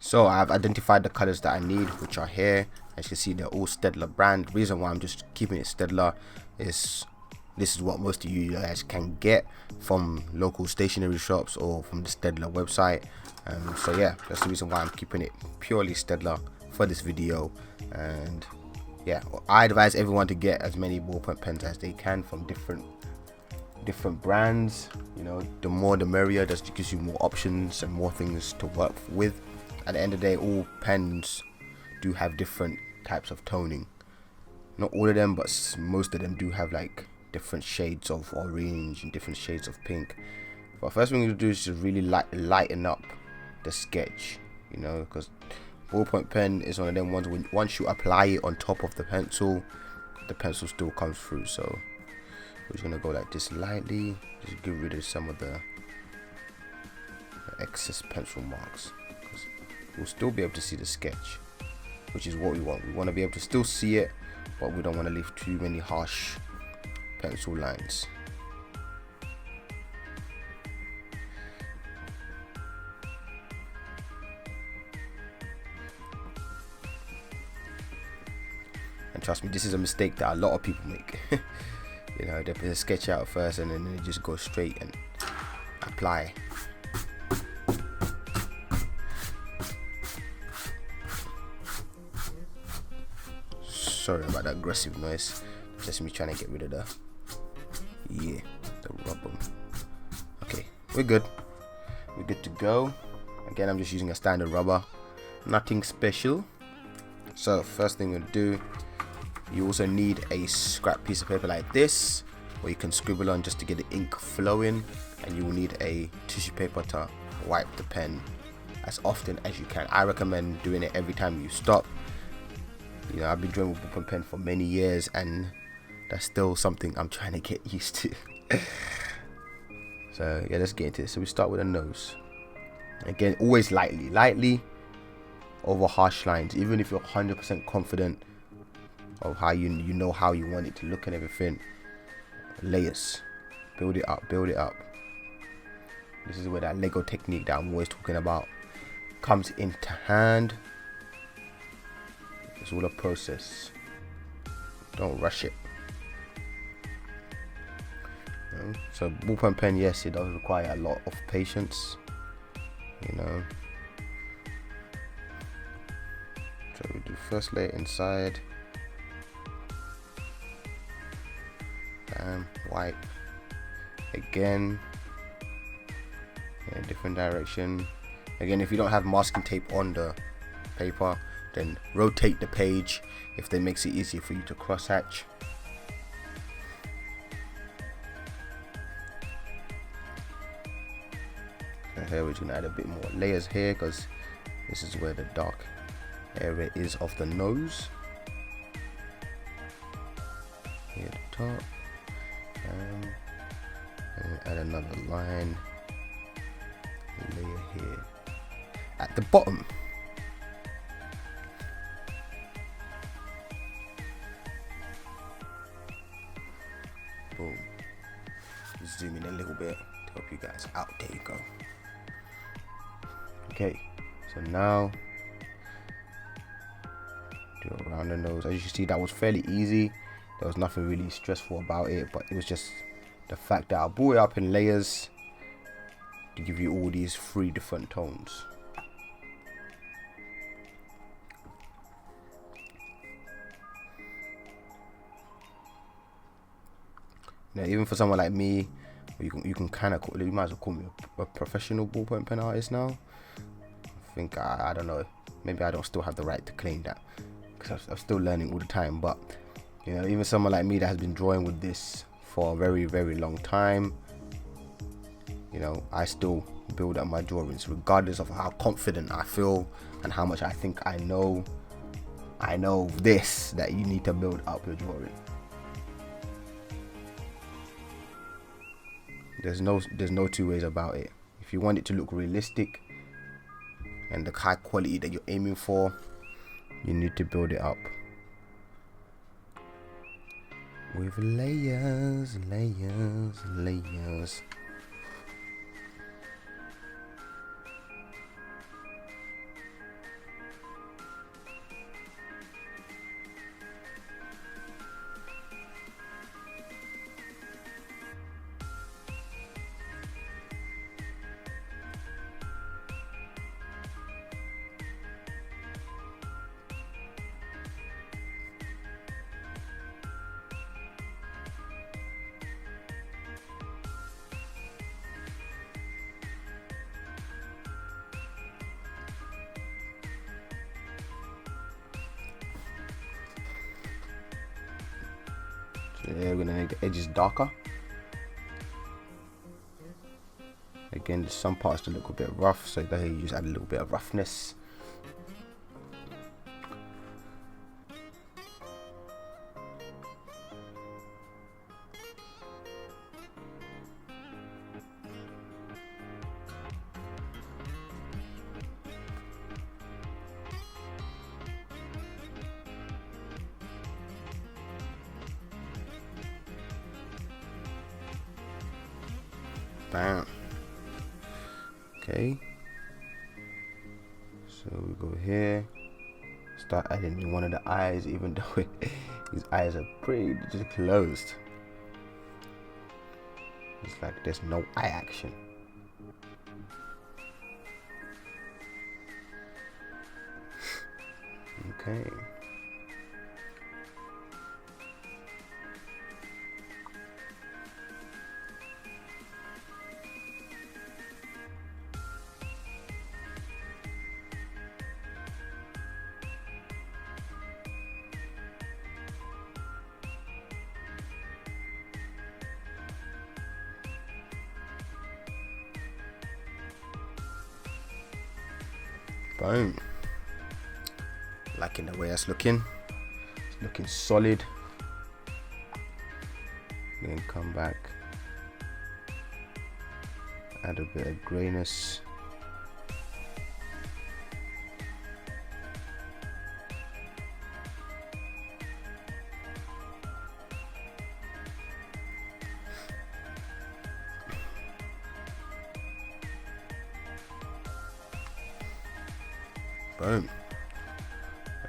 So I've identified the colors that I need, which are here. As you can see, they're all Staedtler brand. The reason why I'm just keeping it Staedtler is this is what most of you guys can get from local stationery shops or from the Staedtler website. So yeah, that's the reason why I'm keeping it purely Staedtler for this video. And yeah, I advise everyone to get as many ballpoint pens as they can from different brands. You know, the more the merrier. Just gives you more options and more things to work with. At the end of the day, all pens do have different types of toning. Not all of them, but most of them do have like different shades of orange and different shades of pink. But first thing you do is just really lighten up the sketch, you know, because ballpoint pen is one of them ones when once you apply it on top of the pencil still comes through. So we're just gonna go like this lightly, just get rid of some of the excess pencil marks, because we'll still be able to see the sketch, which is what we want. We want to be able to still see it, but we don't want to leave too many harsh pencil lines. And trust me, this is a mistake that a lot of people make. You know, they sketch out first and then they just go straight and apply. Sorry about that aggressive noise. Just me trying to get rid of the rubber. Okay, we're good. We're good to go. Again, I'm just using a standard rubber, nothing special. So first thing we'll do, you also need a scrap piece of paper like this, where you can scribble on just to get the ink flowing, and you will need a tissue paper to wipe the pen as often as you can. I recommend doing it every time you stop. You know, I've been drawing with ballpoint pen for many years, and that's still something I'm trying to get used to. So yeah, let's get into this. So we start with a nose. Again, always lightly over harsh lines, even if you're 100% confident of how you know how you want it to look and everything. Layers, build it up. This is where that Lego technique that I'm always talking about comes into hand. It's all a process. Don't rush it. So ballpoint pen, yes, it does require a lot of patience. You know. So we do first layer inside. Wipe again in a different direction. Again, if you don't have masking tape on the paper, then rotate the page if that makes it easier for you to cross hatch. And here we're gonna add a bit more layers here, because this is where the dark area is of the nose. Here at the top. And add another line layer here at the bottom. Boom. Zoom in a little bit to help you guys out. There you go. Okay, so now do around the nose. As you see, that was fairly easy. There was nothing really stressful about it, but it was just the fact that I brought it up in layers to give you all these 3 different tones. Now, even for someone like me, you can kind of call, you might as well call me a professional ballpoint pen artist now. I think I don't know, maybe I don't still have the right to claim that, because I'm still learning all the time. But you know, even someone like me that has been drawing with this for a very, very long time, you know, I still build up my drawings regardless of how confident I feel and how much I think I know this, that you need to build up your drawing. There's no two ways about it. If you want it to look realistic and the high quality that you're aiming for, you need to build it up with layers. Yeah, we're gonna make the edges darker. Again, some parts look a bit rough, so there you just add a little bit of roughness. Bam. Okay, so we go here, start adding in one of the eyes, even though his eyes are pretty just closed. It's like there's no eye action. Okay. Boom. Liking the way that's looking. It's looking solid. Then come back, add a bit of grayness. Boom.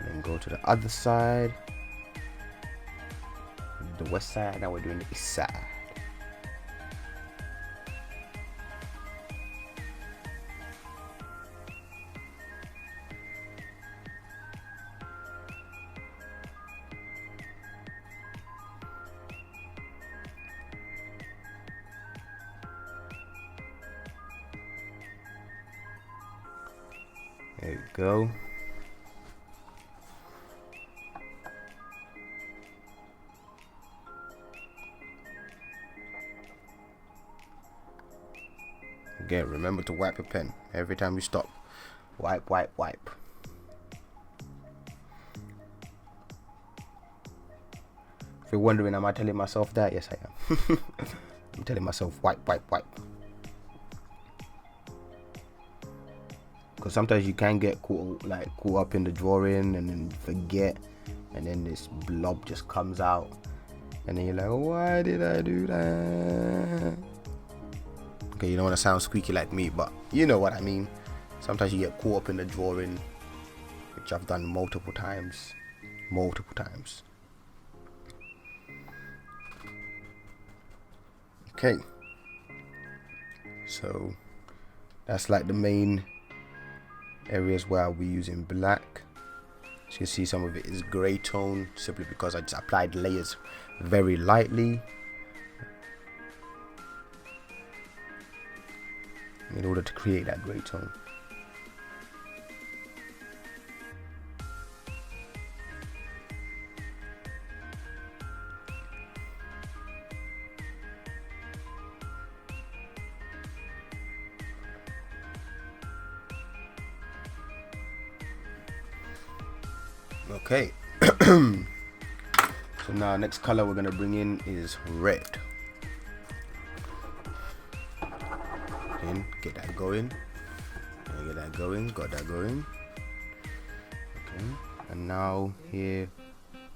And then go to the other side, the west side. Now we're doing the east side. There you go. Again, remember to wipe your pen every time you stop. Wipe, wipe, wipe. If you're wondering, am I telling myself that? Yes, I am. I'm telling myself wipe, wipe, wipe. Because sometimes you can get caught up in the drawing and then forget, and then this blob just comes out, and then you're like, why did I do that? Okay, you don't want to sound squeaky like me, but you know what I mean. Sometimes you get caught up in the drawing, which I've done multiple times. Okay, so that's like the main areas where I'll be using black. As you can see, some of it is gray tone simply because I just applied layers very lightly in order to create that gray tone. Okay, so now next color we're gonna bring in is red. Then get that going. Got that going. Okay, and now here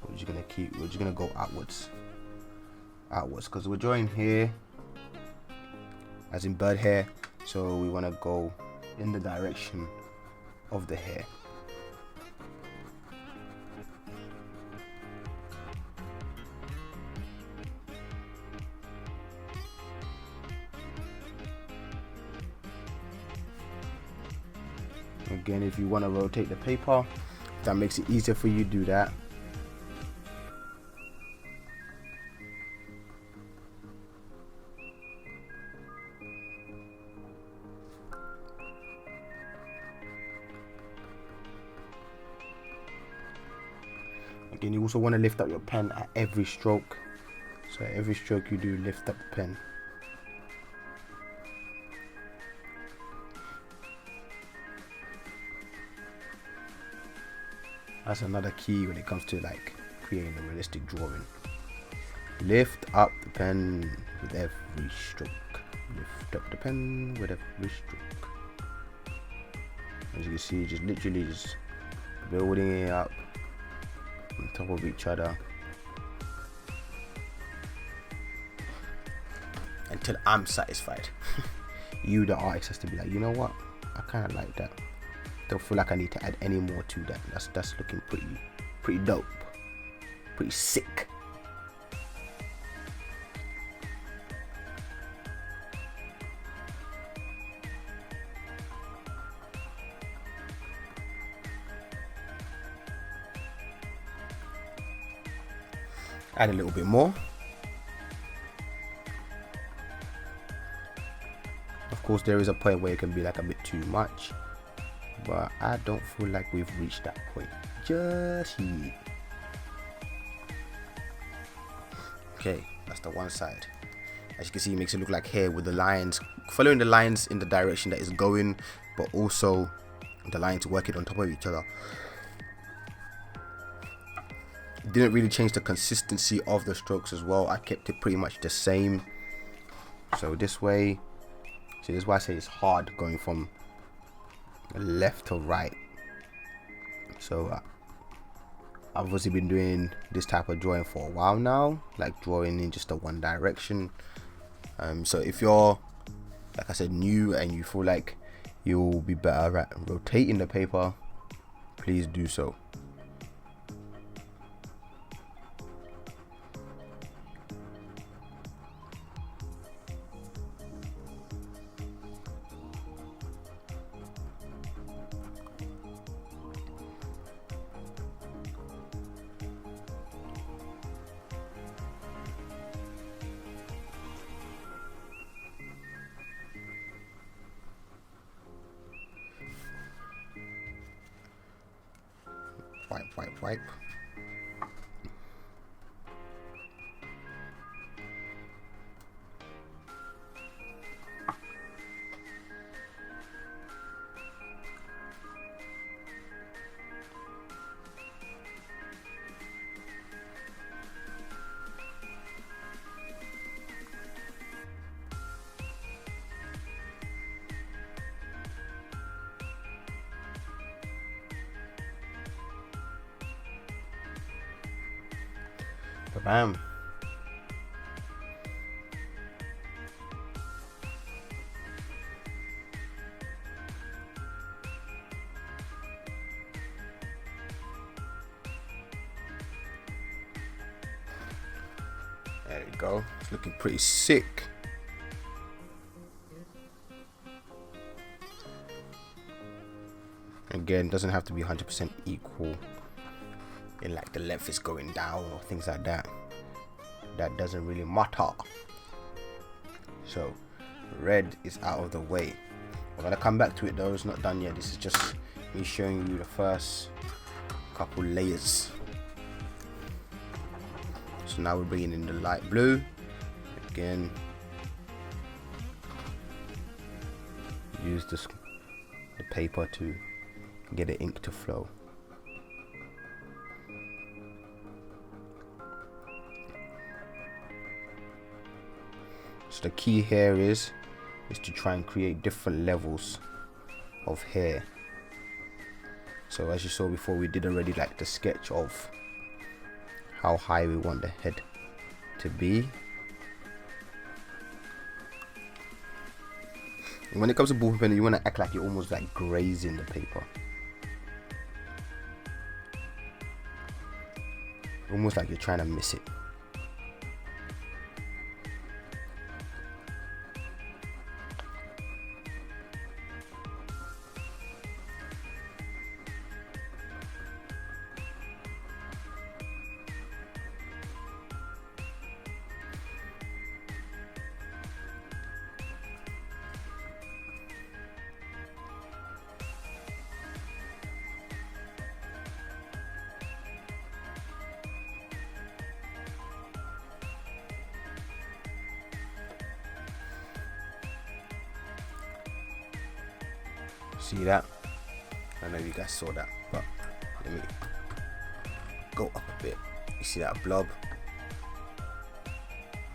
we're just gonna go outwards, because we're drawing here as in bird hair, so we want to go in the direction of the hair. Again, if you want to rotate the paper, that makes it easier for you to do that. Again, you also want to lift up your pen at every stroke So every stroke you do, lift up the pen. That's another key when it comes to like creating a realistic drawing. Lift up the pen with every stroke. Lift up the pen with every stroke. As you can see, just literally just building it up on top of each other until I'm satisfied. You, the artist, has to be like, you know what? I kind of like that. Don't feel like I need to add any more to that. That's looking pretty dope, pretty sick. Add a little bit more. Of course, there is a point where it can be like a bit too much, but I don't feel like we've reached that point just yet. Okay, that's the one side. As you can see, it makes it look like hair with the lines, following the lines in the direction that it's going, but also the lines working on top of each other. Didn't really change the consistency of the strokes as well. I kept it pretty much the same. So this way, see, this is why I say it's hard going from left to right. So I've obviously been doing this type of drawing for a while now, like drawing in just a one direction. So if you're, like I said, new and you feel like you'll be better at rotating the paper, please do so. Wipe. Bam. There we go. It's looking pretty sick. Again, doesn't have to be 100% equal in like the length is going down or things like that. That doesn't really matter. So red is out of the way. We're gonna come back to it though. It's not done yet. This is just me showing you the first couple layers. So now we're bringing in the light blue again. Use the paper to get the ink to flow. So the key here is to try and create different levels of hair. So as you saw before, we did already like the sketch of how high we want the head to be. And when it comes to ball pen, you want to act like you're almost like grazing the paper. Almost like you're trying to miss it. See that? I don't know if you guys saw that, but let me go up a bit. You see that blob?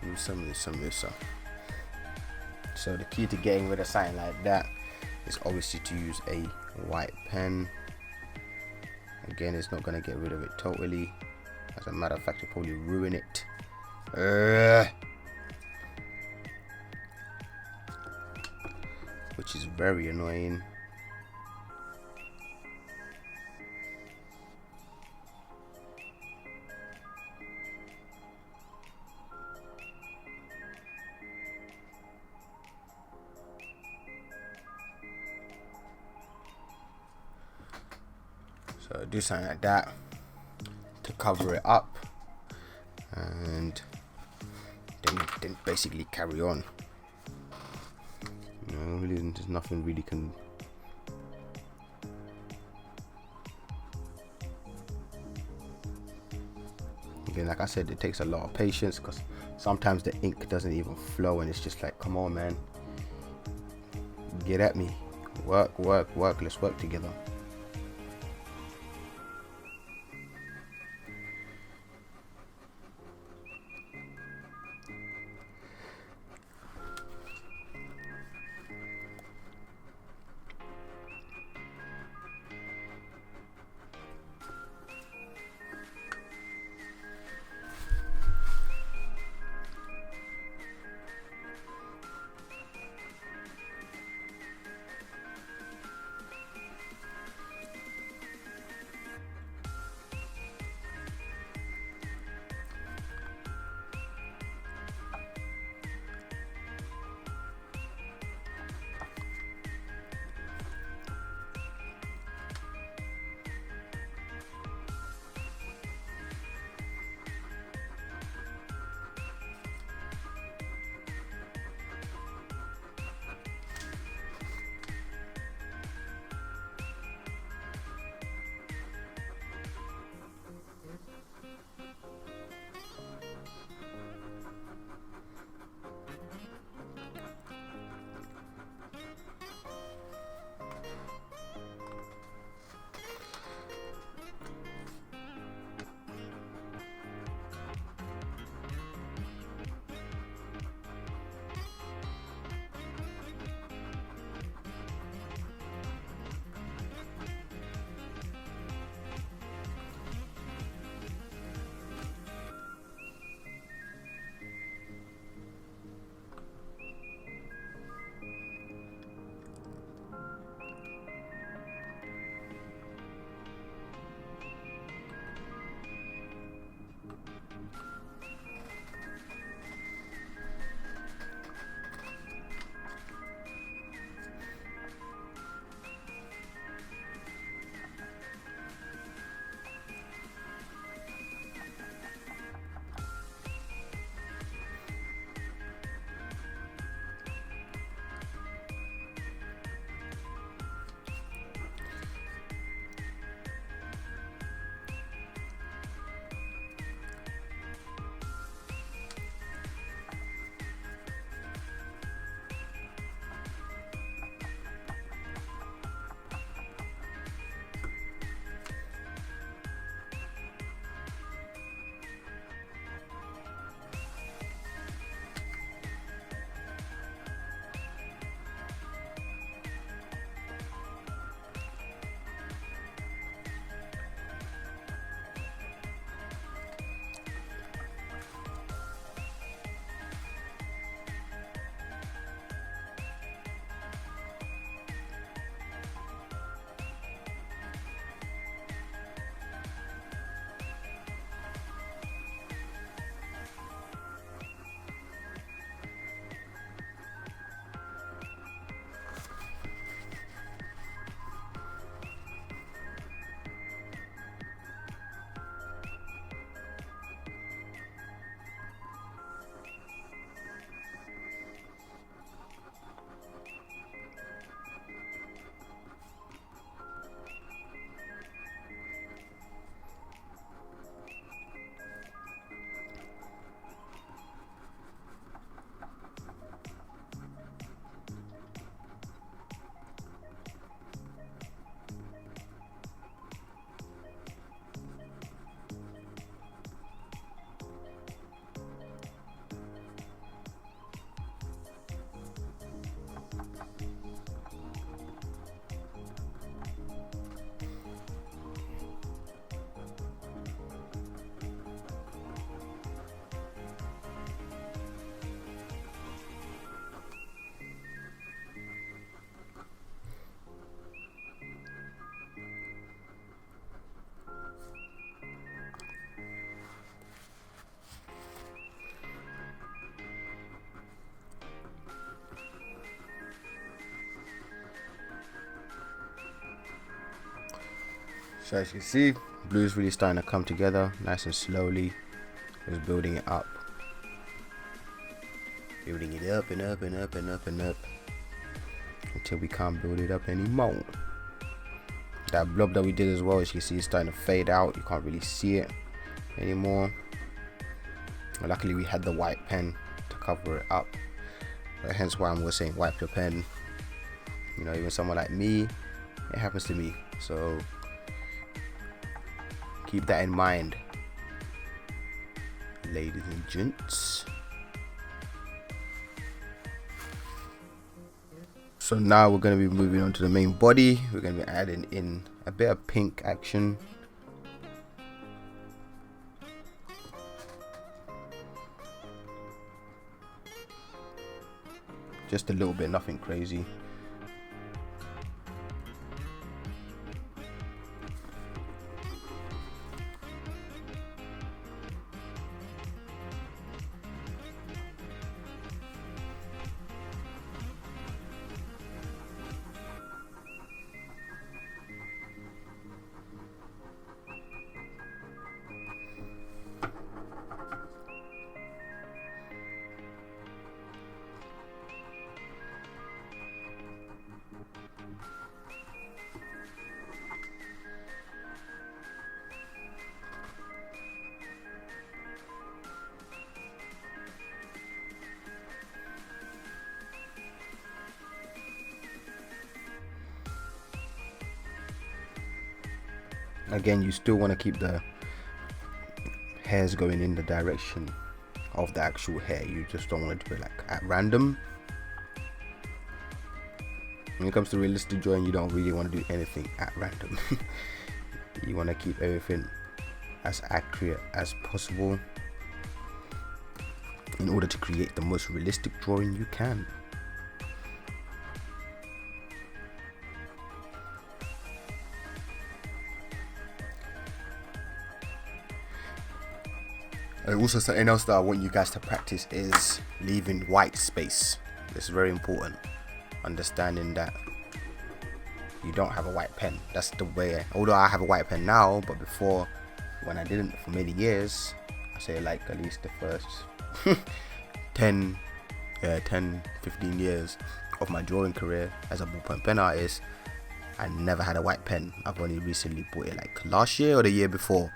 Musa. So the key to getting rid of something like that is obviously to use a white pen. Again, it's not going to get rid of it totally. As a matter of fact, it'll probably ruin it. Which is very annoying. So do something like that to cover it up, and then basically carry on. You know, really, there's nothing really can. Again, like I said, it takes a lot of patience because sometimes the ink doesn't even flow, and it's just like, come on, man, get at me, work. Let's work together. So as you can see, blue is really starting to come together nice and slowly. Just building it up. Building it up and up and up and up and up until we can't build it up anymore. That blob that we did as well, as you can see, it's starting to fade out. You can't really see it anymore. Well, luckily we had the white pen to cover it up, but hence why I'm saying wipe your pen. You know, even someone like me, it happens to me, so keep that in mind, ladies and gents. So now we're going to be moving on to the main body. We're going to be adding in a bit of pink action. Just a little bit, nothing crazy. Again, you still want to keep the hairs going in the direction of the actual hair. You just don't want it to be like at random. When it comes to realistic drawing, you don't really want to do anything at random. You want to keep everything as accurate as possible in order to create the most realistic drawing you can. And also, something else that I want you guys to practice is leaving white space. It's very important. Understanding that you don't have a white pen. That's the way. Although I have a white pen now, but before, when I didn't for many years, I say like at least the first 10, 15 years of my drawing career as a ballpoint pen artist, I never had a white pen. I've only recently bought it like last year or the year before.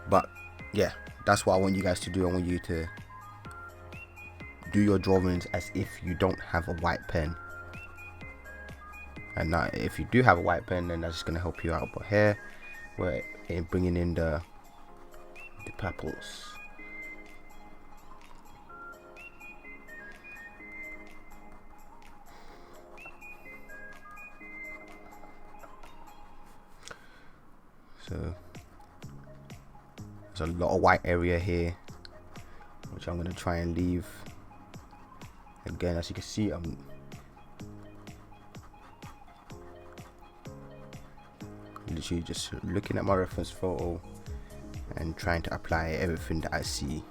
But yeah, that's what I want you guys to do. I want you to do your drawings as if you don't have a white pen. And now if you do have a white pen, then that's just going to help you out. But here we're bringing in the purples. So there's a lot of white area here, which I'm going to try and leave. Again, as you can see, I'm literally just looking at my reference photo and trying to apply everything that I see.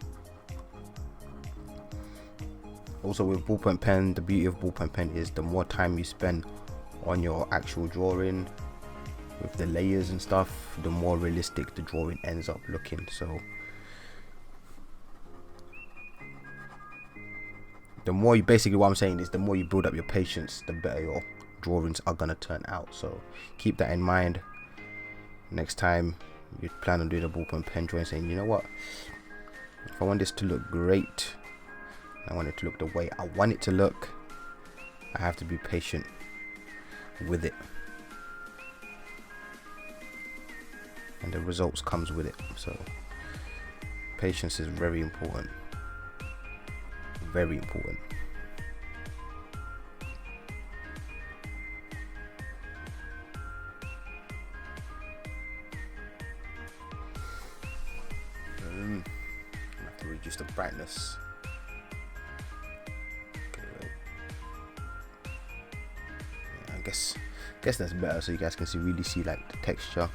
Also, with ballpoint pen, the beauty of ballpoint pen is the more time you spend on your actual drawing with the layers and stuff, the more realistic the drawing ends up looking. So the more you, basically what I'm saying is, the more you build up your patience, the better your drawings are gonna turn out. So keep that in mind next time you plan on doing a ballpoint pen drawing, saying, you know what, if I want this to look great, I want it to look the way I want it to look, I have to be patient with it, and the results comes with it. So patience is very important, very important. I have to reduce the brightness. Okay, wait. Yeah, I guess that's better, so you guys can really see like the texture.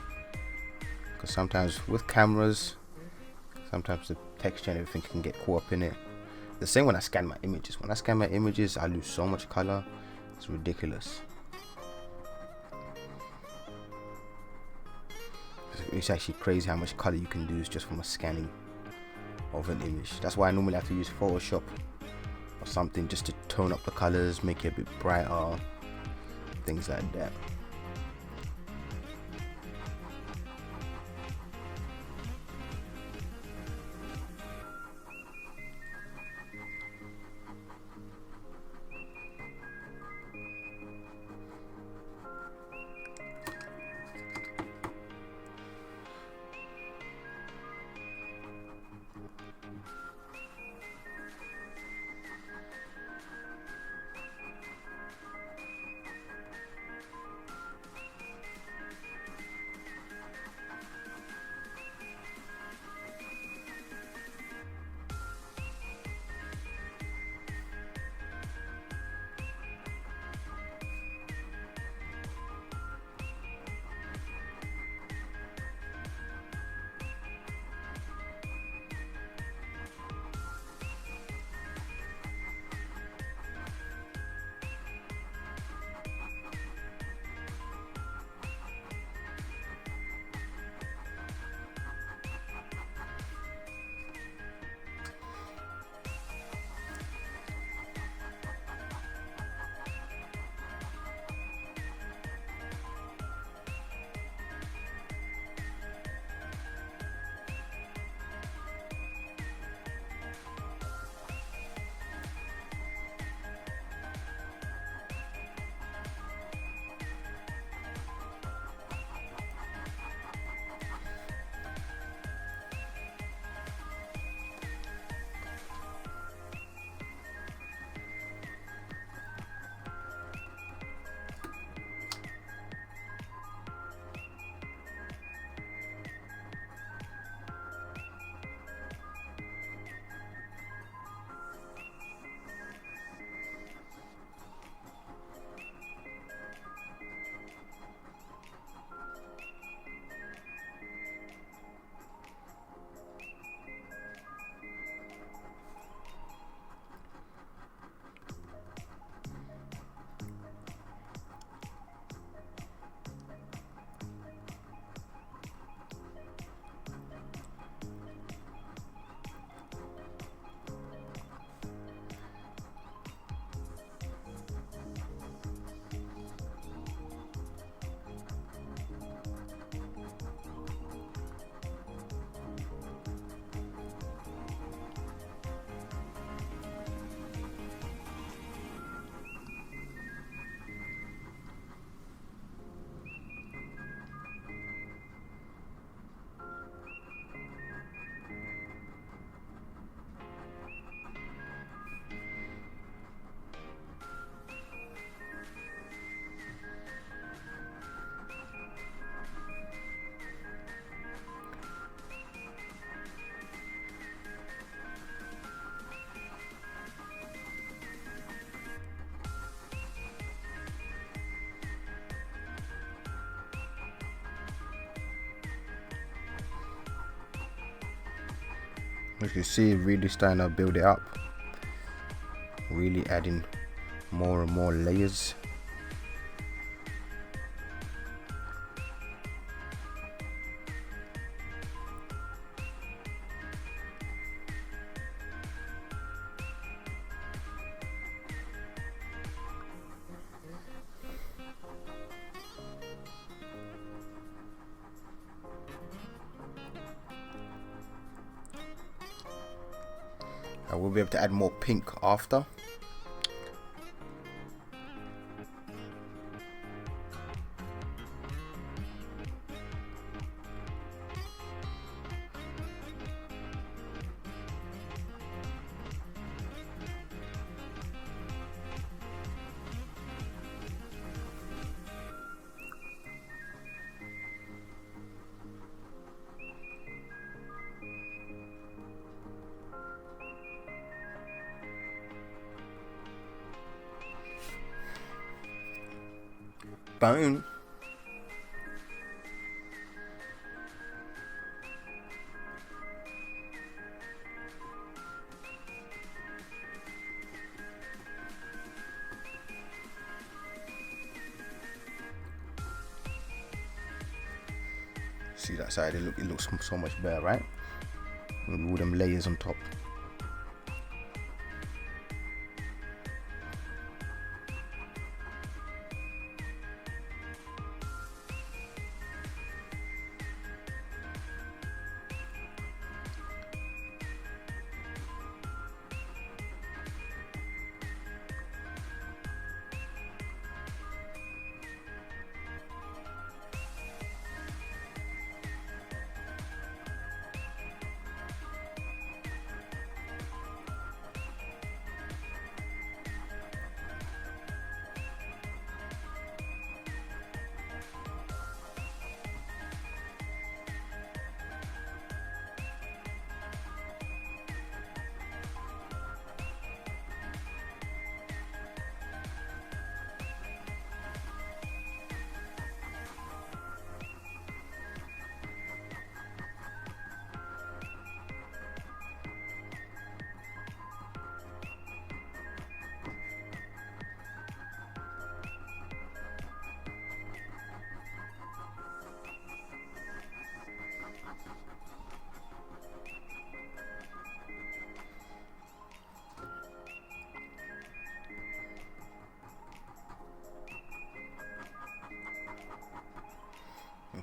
Because sometimes with cameras, sometimes the texture and everything can get caught up in it. The same when I scan my images. When I scan my images, I lose so much color. It's ridiculous. it's actually crazy how much color you can do just from a scanning of an image. That's why I normally have to use Photoshop or something just to tone up the colors, make it a bit brighter, things like that. As you can see, really starting to build it up, really adding more and more layers. I will be able to add more pink after. Boom. See that side? It looks so much better, right? With all them layers on top.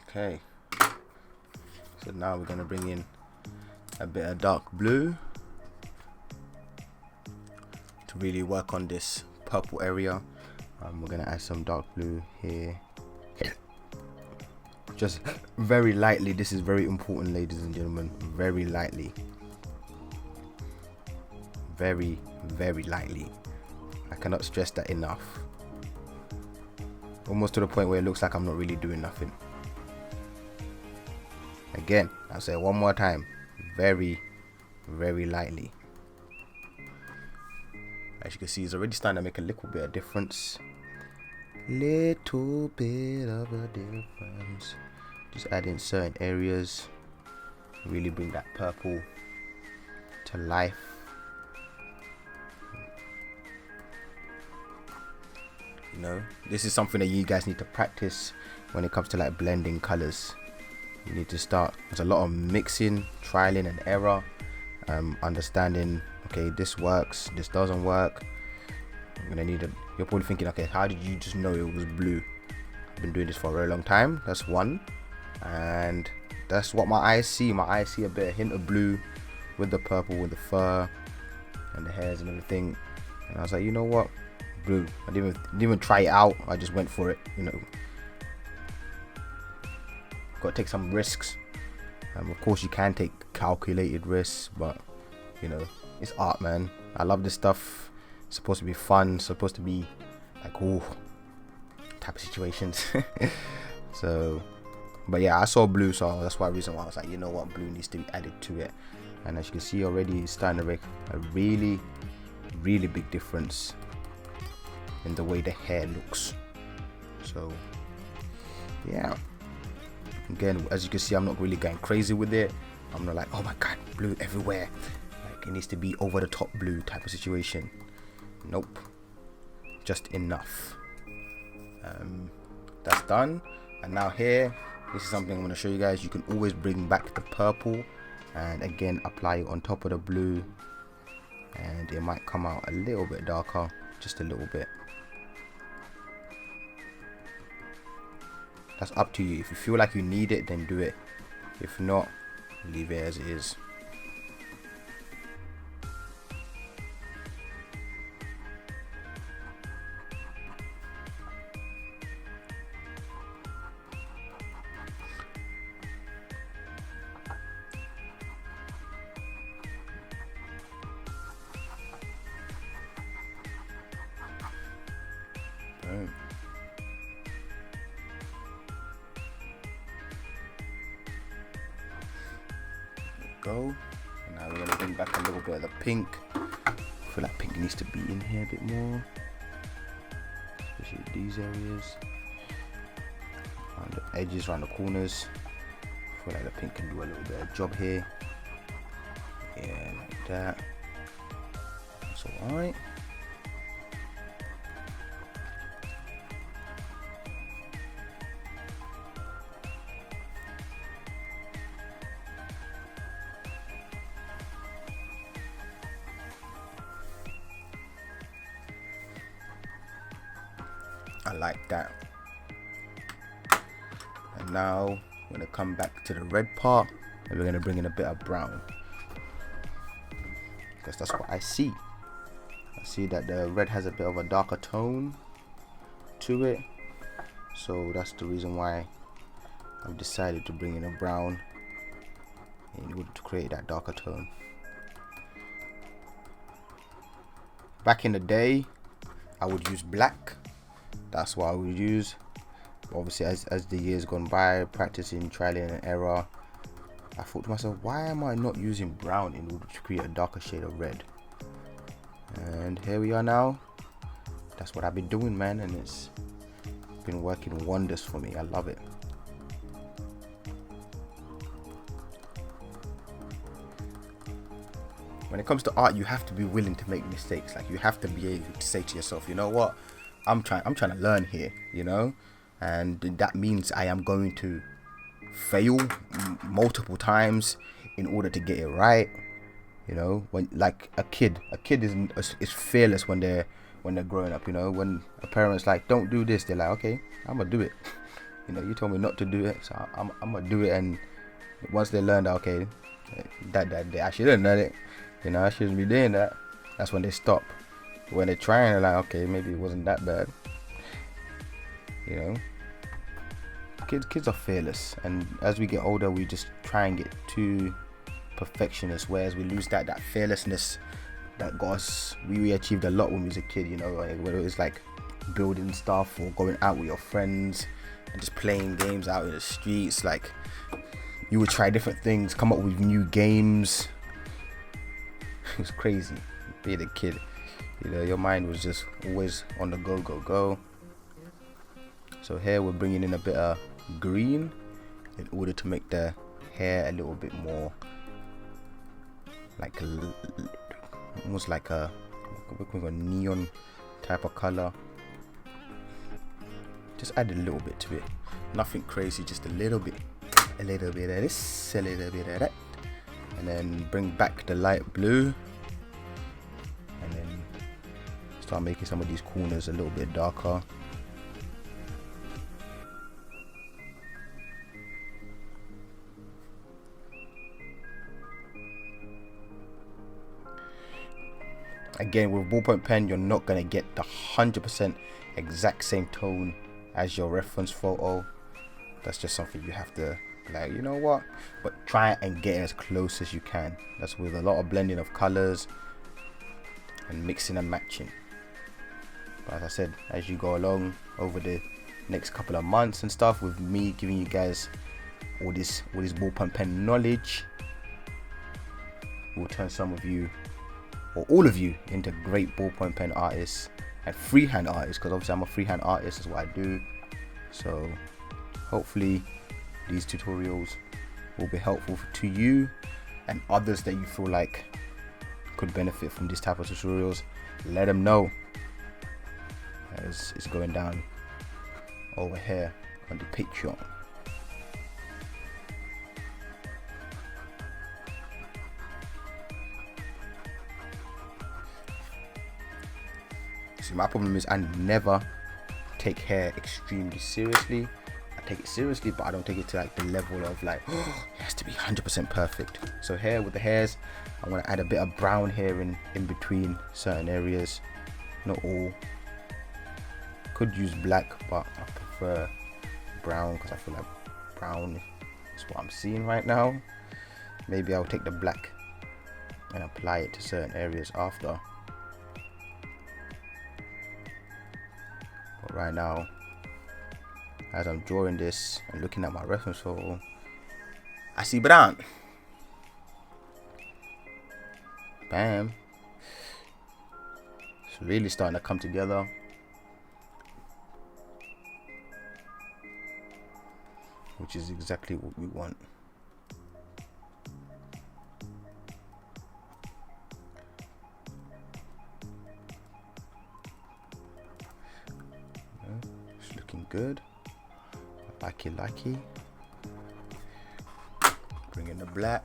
Okay, so now we're going to bring in a bit of dark blue to really work on this purple area. We're going to add some dark blue here, just very lightly. This is very important, ladies and gentlemen. Very lightly, very lightly. I cannot stress that enough. Almost to the point where it looks like I'm not really doing nothing. Again, I'll say it one more time, very lightly. As you can see, it's already starting to make a little bit of difference. Little bit of a difference. Just add in certain areas, really bring that purple to life. You know, this is something that you guys need to practice when it comes to like blending colors. You need to start. There's a lot of mixing, trialing and error, understanding. Okay, this works, this doesn't work. I'm gonna need a. You're probably thinking, okay, how did you just know it was blue? I've been doing this for a very long time. That's one, and that's what my eyes see. My eyes see a bit of hint of blue with the purple, with the fur and the hairs and everything. And I was like, you know what, blue. I didn't even try it out. I just went for it. You know. Got to take some risks. Of course you can take calculated risks, but you know, it's art, man. I love this stuff. It's supposed to be fun, supposed to be like ooh type of situations. So but yeah, I saw blue, so that's why reason why I was like, you know what, blue needs to be added to it. And as you can see already, it's starting to make a really big difference in the way the hair looks. So yeah, again, as you can see, I'm not really going crazy with it. I'm not like, oh my god, blue everywhere, like it needs to be over the top blue type of situation. Nope, just enough. That's done. And now here, this is something I'm going to show you guys. You can always bring back the purple and again apply it on top of the blue, and it might come out a little bit darker, just a little bit. That's up to you. If you feel like you need it, then do it. If not, leave it as it is. Boom. Go. And now we're going to bring back a little bit of the pink. I feel like pink needs to be in here a bit more, especially these areas, around the edges, around the corners. I feel like the pink can do a little bit of job here. Yeah, like that. That's alright. I like that. And now we're gonna come back to the red part, and we're gonna bring in a bit of brown, because that's what I see. I see that the red has a bit of a darker tone to it, so that's the reason why I've decided to bring in a brown in order to create that darker tone. Back in the day, I would use black. That's what I would use. Obviously, as the years gone by, practicing, trialing and error, I thought to myself, why am I not using brown in order to create a darker shade of red? And here we are now. That's what I've been doing, man, and it's been working wonders for me. I love it. When it comes to art, you have to be willing to make mistakes. Like, you have to be able to say to yourself, you know what, I'm trying to learn here, you know, and that means I am going to fail multiple times in order to get it right. You know, when like a kid is fearless when they're growing up. You know, when a parent's like, don't do this, they're like, okay, I'm gonna do it. You know, you told me not to do it, so I'm gonna do it. And once they learn that, okay, that I shouldn't have done it, you know, I shouldn't be doing that, that's when they stop. When they're trying, they're like, okay, maybe it wasn't that bad. You know, kids are fearless, and as we get older, we just try and get too perfectionist, whereas we lose that fearlessness that got us. We achieved a lot when we was a kid, you know, like whether it was like building stuff or going out with your friends and just playing games out in the streets. Like, you would try different things, come up with new games. It was crazy being a kid, you know, your mind was just always on the go. So here we're bringing in a bit of green in order to make the hair a little bit more like almost like a neon type of color. Just add a little bit to it, nothing crazy, just a little bit of this, a little bit of that, and then bring back the light blue, and then start making some of these corners a little bit darker. Again, with ballpoint pen, you're not gonna get the 100% exact same tone as your reference photo. That's just something you have to, like, you know what, but try and get as close as you can. That's with a lot of blending of colors and mixing and matching. But as I said, as you go along over the next couple of months and stuff, with me giving you guys all this ballpoint pen knowledge, will turn some of you or all of you into great ballpoint pen artists and freehand artists, because obviously I'm a freehand artist, is what I do. So hopefully these tutorials will be helpful to you and others that you feel like could benefit from this type of tutorials. Let them know, as it's going down over here on the Patreon. See, my problem is I never take hair extremely seriously. I take it seriously, but I don't take it to like the level of like, oh, it has to be 100% perfect. So here with the hairs, I'm gonna add a bit of brown here in between certain areas, not all. Could use black, but I prefer brown because I feel like brown is what I'm seeing right now. Maybe I'll take the black and apply it to certain areas after. But right now, as I'm drawing this and looking at my reference photo, I see brown. Bam. It's really starting to come together. Which is exactly what we want. It's looking good. Likey. Bring in the black.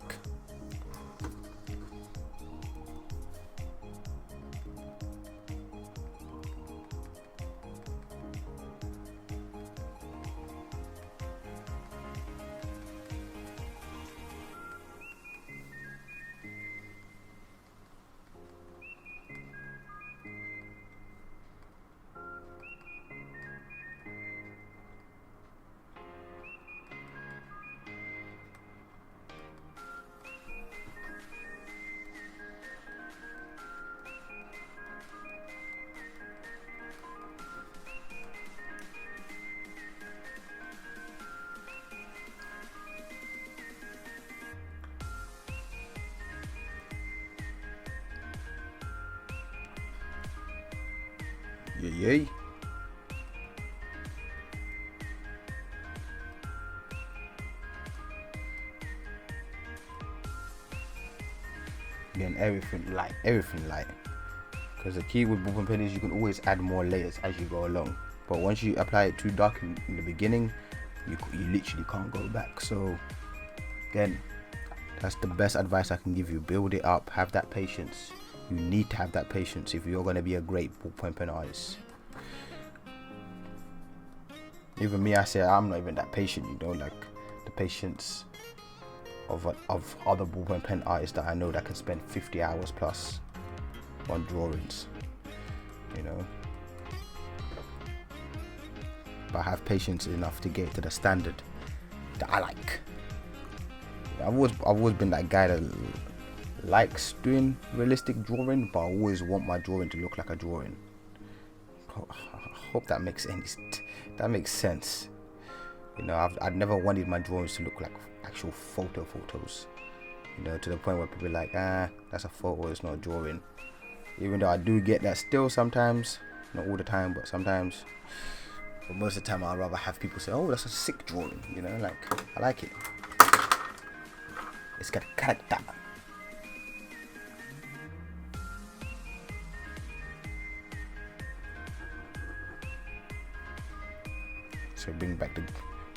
Yeah. Again, everything light. Because the key with ballpoint pen is you can always add more layers as you go along. But once you apply it too dark in the beginning, you literally can't go back. So again, that's the best advice I can give you. Build it up, have that patience. You need to have that patience if you're going to be a great ballpoint pen artist. Even me, I say I'm not even that patient, you know, like the patience of other ballpoint pen artists that I know that can spend 50 hours plus on drawings, you know. But I have patience enough to get to the standard that I like. I've always been that guy that likes doing realistic drawing, but I always want my drawing to look like a drawing. I hope that makes sense. You know, I've never wanted my drawings to look like actual photos. You know, to the point where people are like, that's a photo, it's not a drawing. Even though I do get that still sometimes, not all the time, but sometimes. But most of the time, I'd rather have people say, "Oh, that's a sick drawing." You know, like I like it. It's got character. So bring back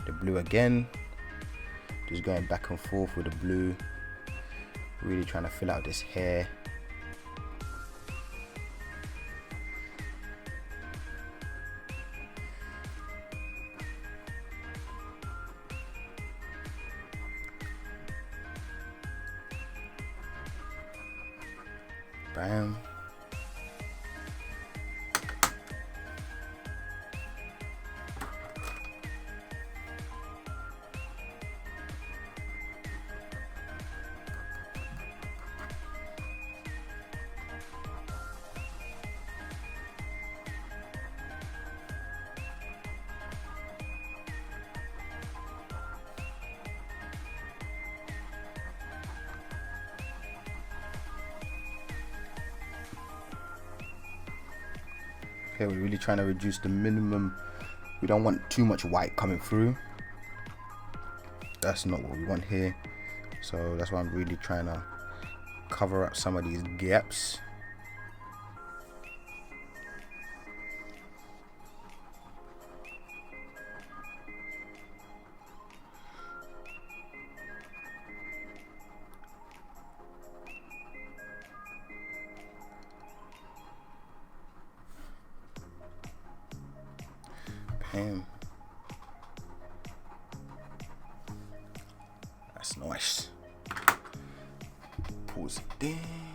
the blue again. Just going back and forth with the blue. Really trying to fill out this hair. Bam. Okay, we're really trying to reduce the minimum. We don't want too much white coming through. That's not what we want here. So that's why I'm really trying to cover up some of these gaps. Bam. That's nice. Pause it there.